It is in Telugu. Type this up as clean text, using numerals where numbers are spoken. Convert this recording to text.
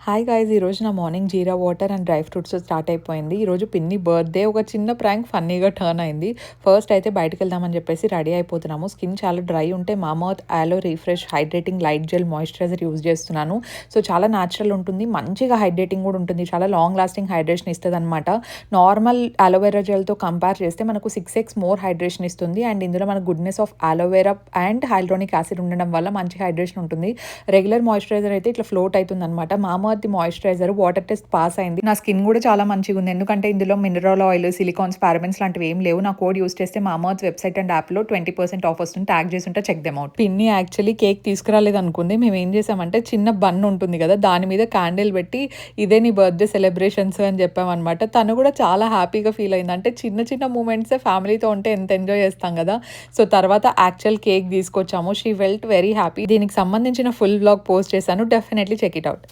Hi guys! ఈరోజు నా morning jeera water and dry ఫ్రూట్స్‌తో స్టార్ట్ అయిపోయింది. ఈరోజు పిన్ని బర్త్‌డే. ఒక చిన్న ప్రాంక్ ఫన్నీగా టర్న్ అయింది. ఫస్ట్ అయితే బయటికెళ్దామని చెప్పేసి రెడీ అయిపోతున్నాము. స్కిన్ చాలా డ్రై ఉంటే Mamaearth aloe refresh hydrating light gel moisturiser use చేస్తున్నాను. సో, చాలా న్యాచురల్ ఉంటుంది. మంచిగా హైడ్రేటింగ్ కూడా ఉంటుంది. చాలా లాంగ్ లాస్టింగ్ హైడ్రేషన్ ఇస్తదనమాట. నార్మల్ అలోవెరా జెల్‌తో కంపేర్ చేస్తే మనకు 6x మోర్ హైడ్రేషన్ ఇస్తుంది. అండ్ ఇందులో మన goodness of aloe vera and hyaluronic acid ఉండడం వల్ల మంచి హైడ్రేషన్ ఉంటుంది. రెగ్యులర్ మాయిశ్చరైజర్ అయితే ఇట్లా ఫ్లోట్ అవుతుందనమాట. మామాఅర్త్ మాయిశ్చరైజర్ వాటర్ టెస్ట్ పాస్ అయింది. నా స్కిన్ కూడా చాలా మంచిగా ఉంది. ఎందుకంటే ఇందులో మినరల్ ఆయిల్, సిలికాన్స్, పారాబెన్స్ లాంటివి ఏం లేవు. నా కోడ్ యూస్ చేస్తే మామాఅర్త్ వెబ్సైట్ అండ్ యాప్లో 20% ఆఫ్ వస్తుంది. ట్యాగ్ చేసి ఉంటే చెక్ దెమ్ అవుట్. పిన్ని యాక్చువల్లీ కేక్ తీసుకురాలేదు అనుకుంది. మేము ఏం చేసామంటే చిన్న బన్ ఉంటుంది కదా, దాని మీద క్యాండిల్ పెట్టి ఇదే నీ బర్త్డే సెలబ్రేషన్స్ అని చెప్పామన్నమాట. తను కూడా చాలా హ్యాపీగా ఫీల్ అయింది. అంటే చిన్న చిన్న మూమెంట్సే ఫ్యామిలీతో ఉంటే ఎంత ఎంజాయ్ చేస్తాం కదా. సో తర్వాత యాక్చువల్ కేక్ తీసుకొచ్చాము. She felt very happy. దీనికి సంబంధించిన ఫుల్ వ్లాగ్ పోస్ట్ చేశాను. Definitely check it out.